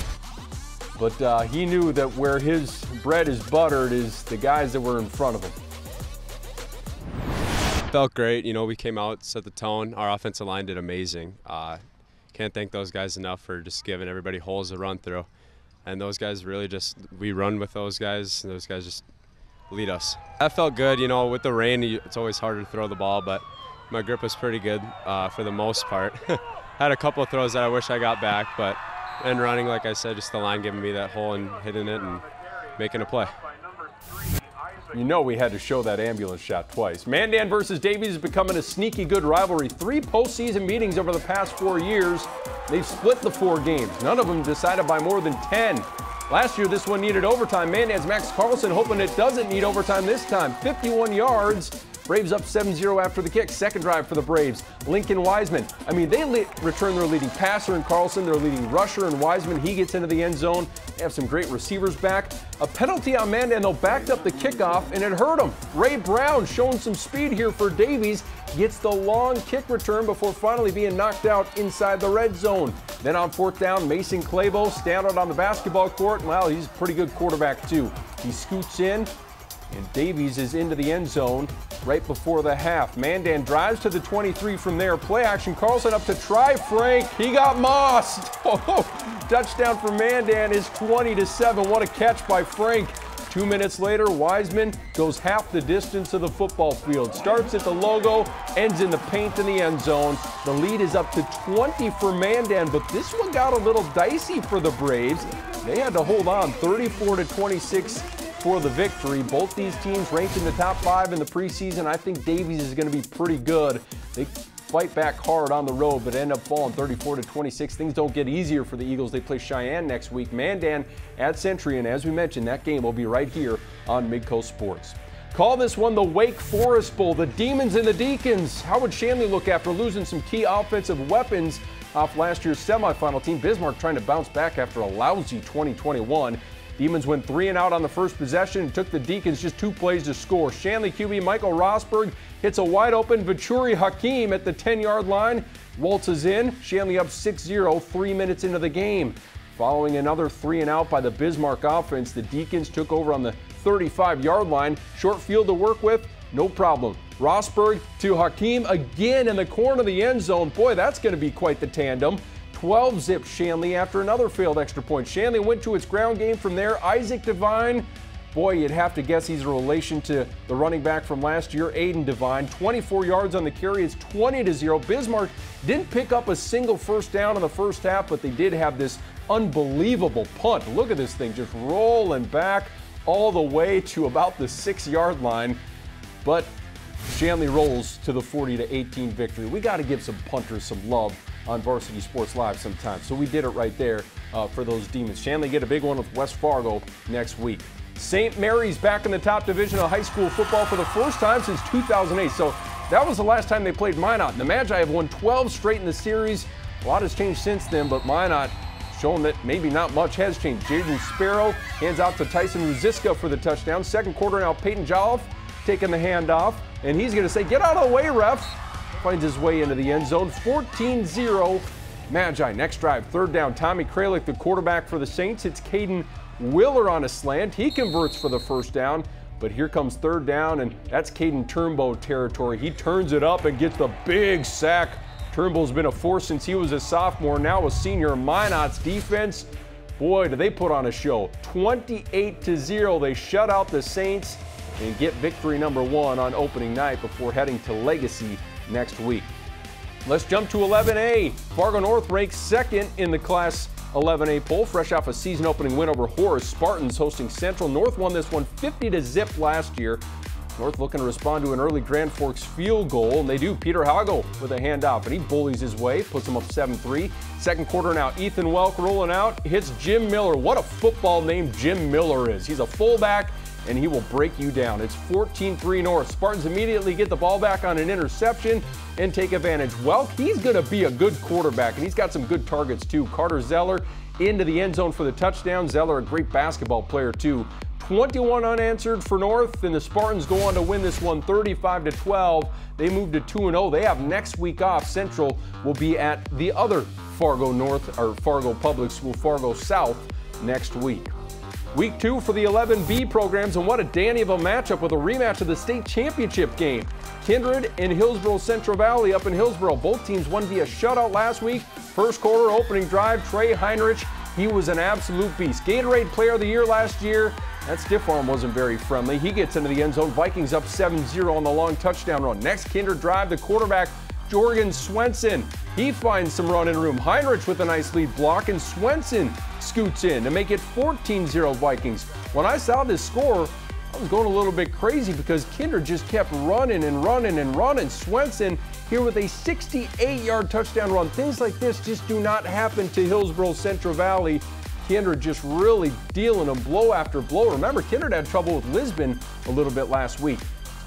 But he knew that where his bread is buttered is the guys that were in front of him. Felt great. You know, we came out, set the tone. Our offensive line did amazing. Can't thank those guys enough for just giving everybody holes to run through. And those guys really just, we run with those guys, and those guys just lead us. That felt good. You know, with the rain, it's always harder to throw the ball, but my grip was pretty good for the most part. Had a couple of throws that I wish I got back, but and running, like I said, just the line giving me that hole and hitting it and making a play. You know we had to show that ambulance shot twice. Mandan versus Davies is becoming a sneaky good rivalry. 3 postseason meetings over the past 4 years. They've split the 4 games. None of them decided by more than 10. Last year, this one needed overtime. Mandan's Max Carlson hoping it doesn't need overtime this time. 51 yards. Braves up 7-0 after the kick. Second drive for the Braves. Lincoln Wiseman. I mean, they return their leading passer in Carlson, their leading rusher in Wiseman. He gets into the end zone. They have some great receivers back. A penalty on Mandan, though, backed up the kickoff, and it hurt him. Ray Brown showing some speed here for Davies. Gets the long kick return before finally being knocked out inside the red zone. Then on 4th down, Mason Clavo stand out on the basketball court. Well, he's a pretty good quarterback, too. He scoots in, and Davies is into the end zone right before the half. Mandan drives to the 23 from there. Play action. Carlson up to try Frank. He got mossed. Touchdown for Mandan is 20-7. What a catch by Frank. 2 minutes later, Wiseman goes half the distance of the football field. Starts at the logo, ends in the paint in the end zone. The lead is up to 20 for Mandan, but this one got a little dicey for the Braves. They had to hold on 34-26 for the victory. Both these teams ranked in the top 5 in the preseason. I think Davies is going to be pretty good. They fight back hard on the road, but end up falling 34-26. Things don't get easier for the Eagles. They play Cheyenne next week. Mandan at Century, and as we mentioned, that game will be right here on Midco Sports. Call this one the Wake Forest Bowl. The Demons and the Deacons. How would Shanley look after losing some key offensive weapons off last year's semifinal team? Bismarck trying to bounce back after a lousy 2021. Demons went 3 and out on the first possession and took the Deacons just 2 plays to score. Shanley QB Michael Rosberg hits a wide open Vachuri Hakeem at the 10-yard line. Waltzes in. Shanley up 6-0 3 minutes into the game. Following another 3 and out by the Bismarck offense, the Deacons took over on the 35-yard line. Short field to work with, no problem. Rosberg to Hakeem again in the corner of the end zone. Boy, that's going to be quite the tandem. 12-zip Shanley after another failed extra point. Shanley went to its ground game from there. Isaac Devine, boy, you'd have to guess he's a relation to the running back from last year, Aiden Devine. 24 yards on the carry. It's 20-0. Bismarck didn't pick up a single first down in the first half, but they did have this unbelievable punt. Look at this thing just rolling back all the way to about the 6-yard line. But Shanley rolls to the 40-18 victory. We got to give some punters some love on Varsity Sports Live sometime. So we did it right there for those Demons. Shanley get a big one with West Fargo next week. St. Mary's back in the top division of high school football for the first time since 2008. So that was the last time they played Minot. The Magi have won 12 straight in the series. A lot has changed since then, but Minot showing that maybe not much has changed. Jaden Sparrow hands out to Tyson Ruziska for the touchdown. Second quarter now, Peyton Jolliffe taking the handoff, and he's going to say, "Get out of the way, ref." Finds his way into the end zone. 14-0 Magi. Next drive, 3rd down. Tommy Kralik, the quarterback for the Saints. It's Caden Willer on a slant. He converts for the first down, but here comes 3rd down, and that's Caden Turnbow territory. He turns it up and gets the big sack. Turnbow's been a force since he was a sophomore, now a senior. Minot's defense, boy, do they put on a show. 28-0, they shut out the Saints and get victory number 1 on opening night before heading to Legacy next week. Let's jump to 11A. Fargo North ranks 2nd in the Class 11A poll, fresh off a season opening win over Horace. Spartans hosting Central. North won this one 50-0 last year. North looking to respond to an early Grand Forks field goal, and they do. Peter Hago with a handoff, and he bullies his way, puts them up 7-3. Second quarter now, Ethan Welk rolling out, hits Jim Miller. What a football name Jim Miller is. He's a fullback, and he will break you down. It's 14-3 North. Spartans immediately get the ball back on an interception and take advantage. Welk, he's going to be a good quarterback, and he's got some good targets too. Carter Zeller into the end zone for the touchdown. Zeller, a great basketball player too. 21 unanswered for North, and the Spartans go on to win this one 35-12. They move to 2-0. They have next week off. Central will be at the other Fargo North, or Fargo Public School, Fargo South, next week. Week 2 for the 11B programs, and what a dandy of a matchup with a rematch of the state championship game. Kindred and Hillsboro Central Valley up in Hillsboro. Both teams won via shutout last week. First quarter opening drive, Trey Heinrich, he was an absolute beast. Gatorade Player of the Year last year. That stiff arm wasn't very friendly. He gets into the end zone. Vikings up 7-0 on the long touchdown run. Next Kindred drive, the quarterback, Jorgen Swenson. He finds some running room. Heinrich with a nice lead block, and Swenson scoots in to make it 14-0 Vikings. When I saw this score, I I was going a little bit crazy because Kinder just kept running and running and running. Swenson here with a 68-yard touchdown run. Things like this just do not happen to Hillsboro Central Valley. Kinder just really dealing them blow after blow. Remember, Kinder had trouble with Lisbon a little bit last week.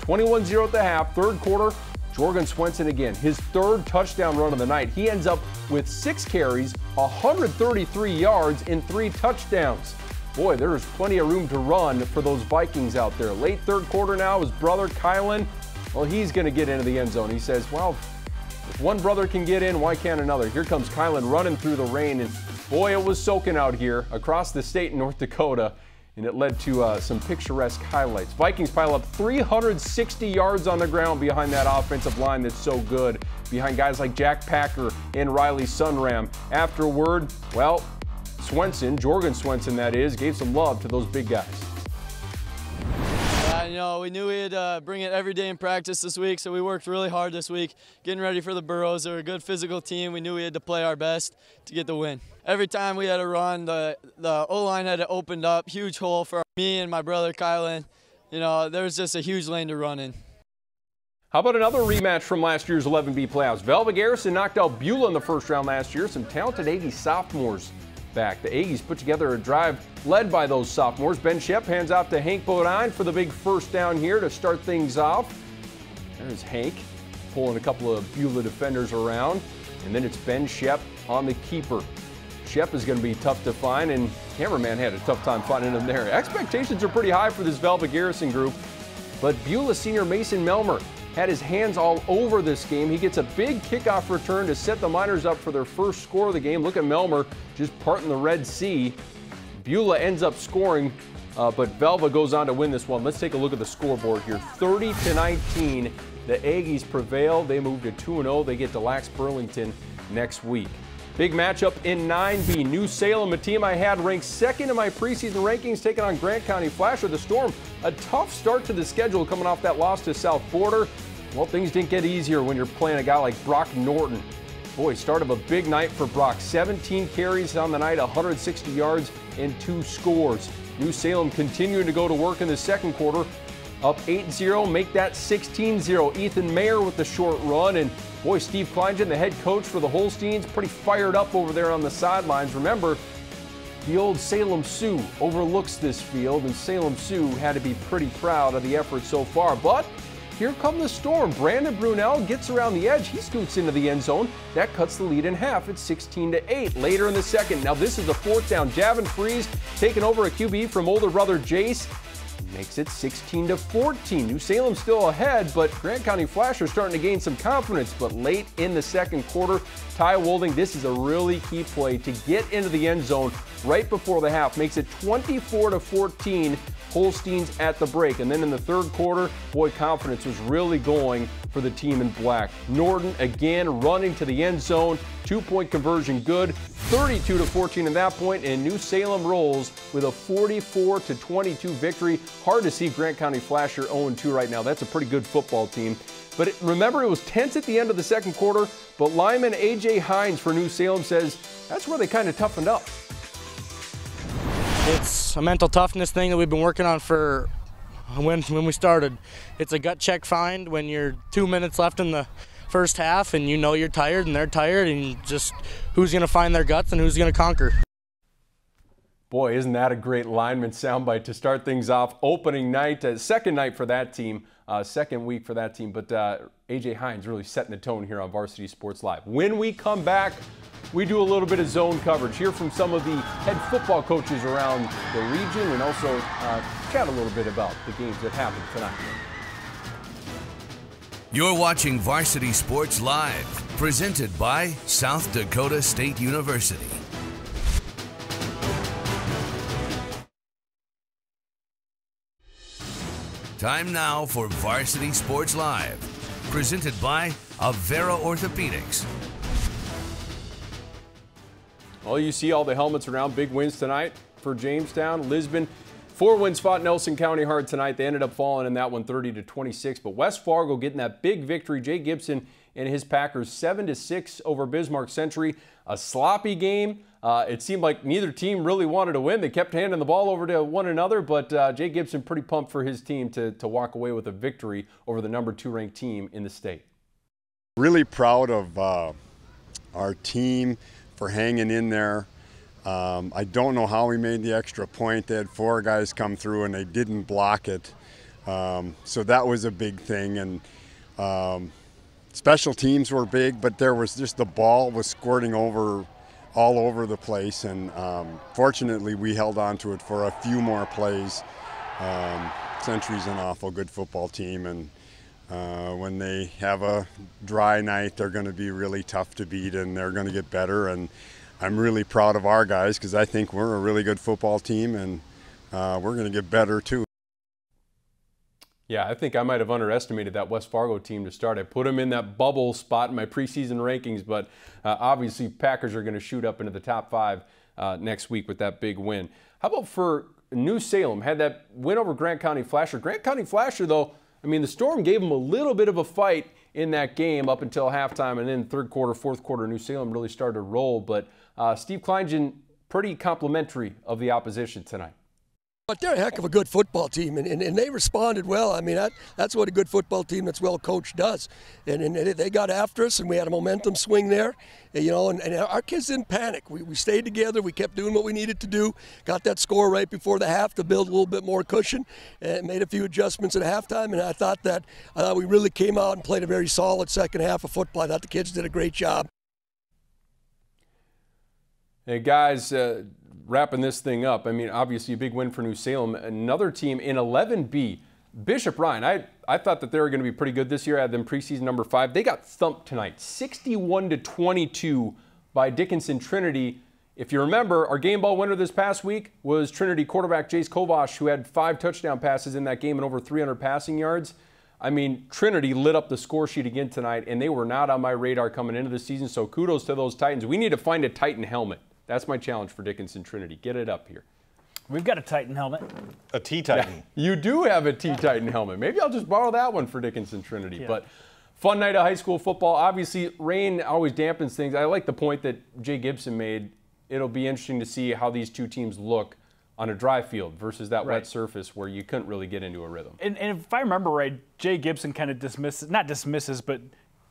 21-0 at the half, third quarter. Jorgen Swenson again, his third touchdown run of the night. He ends up with 6 carries, 133 yards, and 3 touchdowns. Boy, there's plenty of room to run for those Vikings out there. Late third quarter now, his brother Kylan, well, he's going to get into the end zone. He says, well, if one brother can get in, why can't another? Here comes Kylan running through the rain, and boy, it was soaking out here across the state in North Dakota, and it led to some picturesque highlights. Vikings pile up 360 yards on the ground behind that offensive line that's so good, behind guys like Jack Packer and Riley Sunram. Afterward, well, Swenson, Jorgen Swenson that is, gave some love to those big guys. Yeah, you know, we knew we'd bring it every day in practice this week, so we worked really hard this week getting ready for the Burros. They're a good physical team. We knew we had to play our best to get the win. Every time we had a run, the O-line had opened up, huge hole for me and my brother Kylan. You know, there was just a huge lane to run in. How about another rematch from last year's 11B playoffs? Velva Garrison knocked out Beulah in the first round last year. Some talented Aggie sophomores back. The Aggies put together a drive led by those sophomores. Ben Shep hands off to Hank Bodine for the big first down here to start things off. There's Hank pulling a couple of Beulah defenders around, and then it's Ben Shep on the keeper. Shep is going to be tough to find, and cameraman had a tough time finding him there. Expectations are pretty high for this Velva Garrison group, but Beulah senior Mason Melmer had his hands all over this game. He gets a big kickoff return to set the Miners up for their first score of the game. Look at Melmer just parting the Red Sea. Beulah ends up scoring, but Velva goes on to win this one. Let's take a look at the scoreboard here. 30-19, the Aggies prevail. They move to 2-0. They get to Lax Burlington next week. Big matchup in 9B. New Salem, a team I had ranked second in my preseason rankings, taking on Grant County Flash. The Storm, a tough start to the schedule coming off that loss to South Border. Well, things didn't get easier when you're playing a guy like Brock Norton. Boy, start of a big night for Brock. 17 carries on the night, 160 yards, and 2 scores. New Salem continuing to go to work in the second quarter. Up 8-0, make that 16-0. Ethan Mayer with the short run, and boy, Steve Kleingen, the head coach for the Holsteins, pretty fired up over there on the sidelines. Remember, the old Salem Sioux overlooks this field, and Salem Sioux had to be pretty proud of the effort so far. But here come the Storm. Brandon Brunel gets around the edge. He scoots into the end zone. That cuts the lead in half. It's 16-8. Later in the second, now this is the fourth down. Javin Freeze taking over a QB from older brother Jace. Makes it 16-14. New Salem still ahead, but Grant County Flash are starting to gain some confidence. But late in the second quarter, Ty Wolding, this is a really key play to get into the end zone right before the half. Makes it 24-14. Holsteins at the break. And then in the third quarter, boy, confidence was really going for the team in black. Norton again running to the end zone. 2-point conversion good. 32-14 at that point, and New Salem rolls with a 44-22 victory. Hard to see Grant County Flasher 0-2 right now. That's a pretty good football team. But remember, it was tense at the end of the second quarter, but lineman A.J. Hines for New Salem says that's where they kind of toughened up. It's a mental toughness thing that we've been working on for when we started. It's a gut check find when you're 2 minutes left in the first half and you know you're tired and they're tired, and just who's going to find their guts and who's going to conquer. Boy, isn't that a great lineman soundbite to start things off. Opening night, second night for that team, second week for that team. But A.J. Hines really setting the tone here on Varsity Sports Live. When we come back, we do a little bit of zone coverage. Hear from some of the head football coaches around the region, and also chat a little bit about the games that happened tonight. You're watching Varsity Sports Live, presented by South Dakota State University. Time now for Varsity Sports Live, presented by Avera Orthopedics. Well, you see all the helmets around. Big wins tonight for Jamestown. Lisbon, 4 wins fought Nelson County hard tonight. They ended up falling in that one 30-26. But West Fargo getting that big victory. Jay Gibson and his Packers 7-6 over Bismarck Century. A sloppy game. It seemed like neither team really wanted to win. They kept handing the ball over to one another, but Jay Gibson pretty pumped for his team to walk away with a victory over the number 2 ranked team in the state. Really proud of our team for hanging in there. I don't know how we made the extra point. They had 4 guys come through and they didn't block it. So that was a big thing. And special teams were big, but there was just the ball was squirting over all over the place. And fortunately, we held on to it for a few more plays. Century's an awful good football team. And when they have a dry night, they're going to be really tough to beat and they're going to get better. And I'm really proud of our guys because I think we're a really good football team and we're going to get better too. Yeah, I think I might have underestimated that West Fargo team to start. I put them in that bubble spot in my preseason rankings, but obviously Packers are going to shoot up into the top 5 next week with that big win. How about for New Salem? Had that win over Grant County Flasher. Grant County Flasher, though, I mean, the Storm gave them a little bit of a fight in that game up until halftime, and then third quarter, fourth quarter, New Salem really started to roll. But Steve Kleingen, pretty complimentary of the opposition tonight. But they're a heck of a good football team, and they responded well. I mean, that's what a good football team that's well coached does. And they got after us, and we had a momentum swing there. And, you know, and our kids didn't panic. We stayed together. We kept doing what we needed to do. Got that score right before the half to build a little bit more cushion, and made a few adjustments at halftime. And I thought we really came out and played a very solid second half of football. I thought the kids did a great job. Hey, guys, wrapping this thing up, I mean, obviously a big win for New Salem. Another team in 11B, Bishop Ryan. I thought that they were going to be pretty good this year. I had them preseason number 5. They got thumped tonight, 61-22 by Dickinson Trinity. If you remember, our game ball winner this past week was Trinity quarterback Jace Kovash, who had 5 touchdown passes in that game and over 300 passing yards. I mean, Trinity lit up the score sheet again tonight, and they were not on my radar coming into the season, so kudos to those Titans. We need to find a Titan helmet. That's my challenge for Dickinson Trinity. Get it up here. We've got a Titan helmet. A T-Titan. Yeah, you do have a T-Titan helmet. Maybe I'll just borrow that one for Dickinson Trinity. Yeah. But fun night of high school football. Obviously, rain always dampens things. I like the point that Jay Gibson made. It'll be interesting to see how these two teams look on a dry field versus that wet surface where you couldn't really get into a rhythm. And if I remember right, Jay Gibson kind of not dismisses, but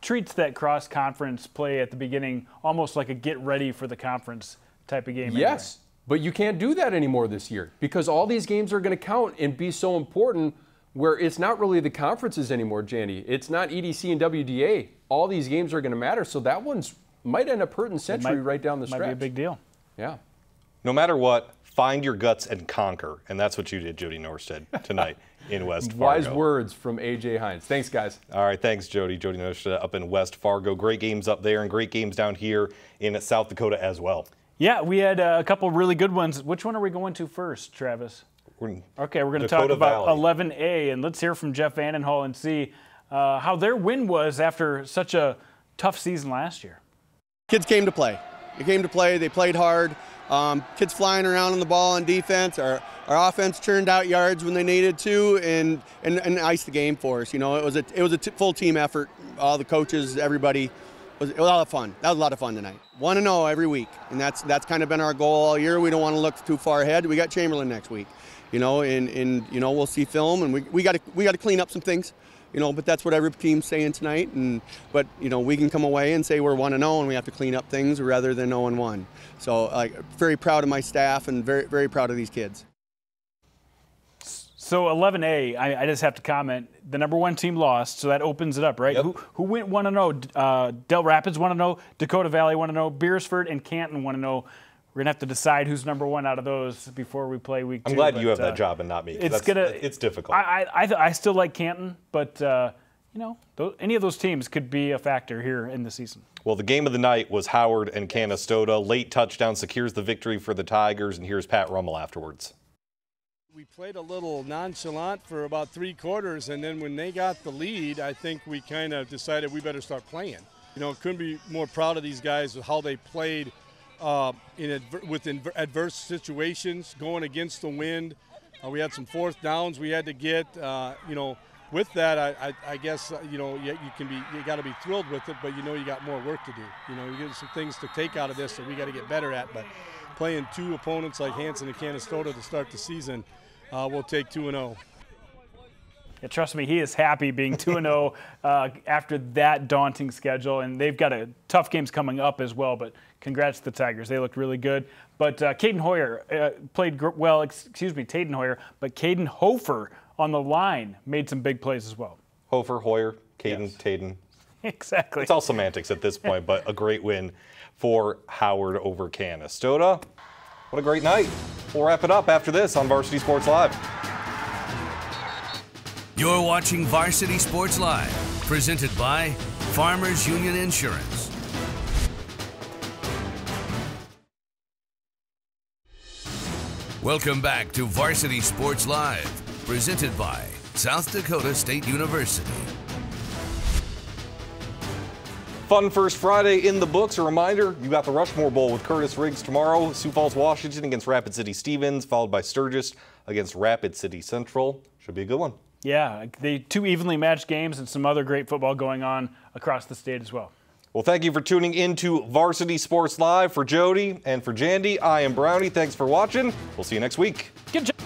treats that cross-conference play at the beginning almost like a get ready for the conference type of game. Yes, anyway. But you can't do that anymore this year because all these games are going to count and be so important where it's not really the conferences anymore, Jandy. It's not EDC and WDA. All these games are going to matter, so that one's might end up hurting Century right down the stretch. Might be a big deal. Yeah. No matter what, find your guts and conquer, and that's what you did, Jody Norstead, tonight in West Fargo. Wise words from A.J. Hines. Thanks, guys. All right, thanks, Jody. Jody Norstead up in West Fargo. Great games up there and great games down here in South Dakota as well. Yeah, we had a couple really good ones. Which one are we going to first, Travis? Okay, we're going to talk about 11A, and let's hear from Jeff Vandenhall and see how their win was after such a tough season last year. Kids came to play. They came to play. They played hard. Kids flying around on the ball on defense. Our offense churned out yards when they needed to and iced the game for us. You know, it was a full team effort. All the coaches, everybody. It was a lot of fun. That was a lot of fun tonight. 1-0 every week, and that's kind of been our goal all year. We don't want to look too far ahead. We got Chamberlain next week, you know, and you know we'll see film, and we got to clean up some things, you know. But that's what every team's saying tonight. But you know we can come away and say we're 1-0, and we have to clean up things rather than 0-1. So very proud of my staff and very very proud of these kids. So 11A, I just have to comment, the number 1 team lost, so that opens it up, right? Yep. Who went 1-0? Del Rapids 1-0, Dakota Valley 1-0, Beersford and Canton 1-0. We're going to have to decide who's number 1 out of those before we play week 2. I'm glad you have that job and not me. It's difficult. I still like Canton, but you know, any of those teams could be a factor here in the season. Well, the game of the night was Howard and Canistota. Late touchdown secures the victory for the Tigers, and here's Pat Rummel afterwards. We played a little nonchalant for about 3 quarters, and then when they got the lead, I think we kind of decided we better start playing. You know, couldn't be more proud of these guys with how they played within adverse situations, going against the wind. We had some 4th downs we had to get. You know, with that, I guess, you know, you got to be thrilled with it, but you know you got more work to do. You know, you get some things to take out of this that we got to get better at. But playing two opponents like Hanson and Canistota to start the season, we'll take 2-0. Yeah, trust me, he is happy being 2-0 after that daunting schedule, and they've got tough games coming up as well. But congrats to the Tigers; they looked really good. But Caden Hoyer played well. Excuse me, Taden Hoyer, but Caden Hofer on the line made some big plays as well. Hofer, Hoyer, Caden, yes. Taden. Exactly. It's all semantics at this point, but a great win for Howard over Canistota. What a great night. We'll wrap it up after this on Varsity Sports Live. You're watching Varsity Sports Live, presented by Farmers Union Insurance. Welcome back to Varsity Sports Live, presented by South Dakota State University. Fun first Friday in the books. A reminder, you got the Rushmore Bowl with Curtis Riggs tomorrow. Sioux Falls, Washington against Rapid City Stevens, followed by Sturgis against Rapid City Central. Should be a good one. Yeah, the two evenly matched games and some other great football going on across the state as well. Well, thank you for tuning in to Varsity Sports Live. For Jody and for Jandy, I am Brownie. Thanks for watching. We'll see you next week. Good job.